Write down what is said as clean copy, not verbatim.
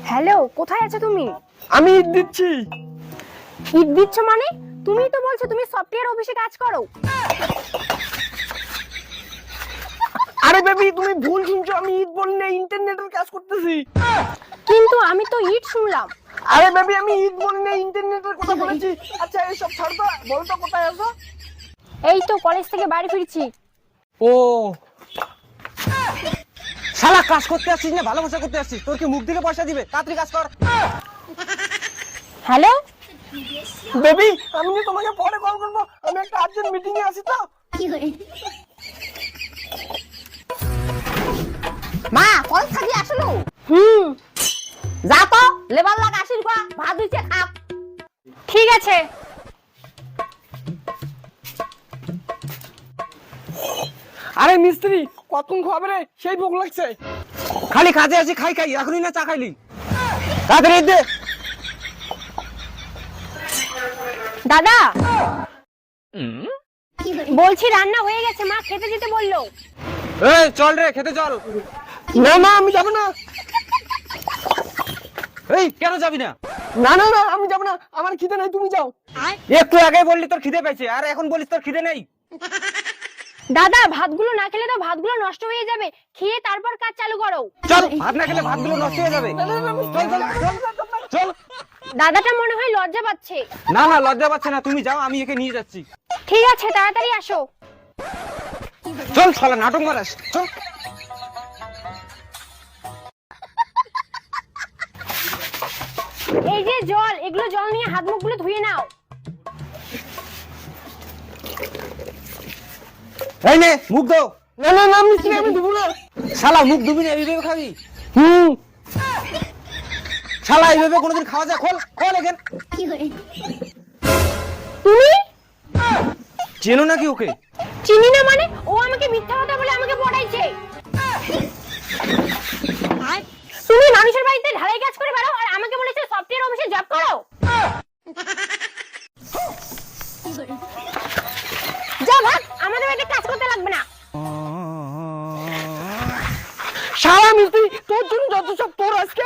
Hello, কোথায় আছো তুমি? আমি ঈদ দিচ্ছি। ঈদ দিচ্ছ মানে? তুমিই তো বলছো তুমি সফটওয়্যার অফিসে কাজ করো। আরে বেবি তুমি ভুল শুনছো, আমি ঈদ বলি না, ইন্টারনেটের কাজ করতেছি। কিন্তু আমি তো ঈদ শুনলাম। আরে বেবি আমি ঈদ বলি না, ইন্টারনেটের কথা বলেছি। আচ্ছা এইসব ছাড় তো, বল তো কোথায় আছো? এই তো কলেজ থেকে বাড়ি ফিরছি। ও শালা, কাজ করতে আসছিস না ভালোবাসা করতে আসছিস? তোর কি মুখ দিলে পয়সা দিবে? তাড়াতাড়ি কাজ কর। হ্যালো, বেবি আমি যে তোমাকে পরে কল করবো, আমি একটা আর্জেন্ট মিটিং এ আছি তো। মা কল থাকি আসলো যা তো লেবার লাগ আসির পা ভাত দিচ্ছে খাপ। ঠিক আছে। আরে মিস্ত্রি কতক্ষণ খাবে রে, সেই ভোগ লাগছে। খালি কাজে আসি, খাই খাই, এখনই না চা খাইলি? তাড়াতাড়ি দে। দাদা বলছি রান্না হয়ে গেছে, মা খেতে যেতে বললো। এই চল রে, খেতে চল। না না আমি যাবো না। এই কেন যাবি না? না না না আমি যাবো না, আমার খিদে নাই, তুমি যাও। একটু আগে বললি তোর খিদে পেয়েছে, আর এখন বলিস তোর খিদে নেই। দাদা ভাতগুলো না খেলে তো ভাতগুলো নষ্ট হয়ে যাবে, খেয়ে তারপর কাজ চালু করো। চল, ভাত না খেলে ভাতগুলো নষ্ট হয়ে যাবে। চল চল চল। দাদাটা মনে হয় লজ্জা পাচ্ছে। না না লজ্জা পাচ্ছে না, তুমি যাও, আমি একে নিয়ে যাচ্ছি। ঠিক আছে তাড়াতাড়ি আসো। চল শালা, নাটক মারাস, চল। এই যে জল, এগুলো জল নিয়ে হাত মুখগুলো ধুয়ে নাও। এই নে মুখ দাও। না না না মিস্ত্রি আমি দেবো না। শালা মুখ ধুবি না, এইভাবে খাবি? শালা এইভাবে কোনোদিন খাওয়া যায়? খোল খোল এখান। তুমি চেনো নাকি ওকে? চিনি না মানে? ও আমাকে মিথ্যা কথা বলে আমাকে পড়াইছে। তুমি মানুষের বাড়িতে ঢালাই কাজ করে বেড়াও আর আমাকে বলেছে সফটওয়্যার অফিসে জব করো। যা ভাগ, আমাদের বাড়িতে কাজ করতে লাগবে না। শালা মিস্ত্রি তোর জন্য যত সব তোর আজকে।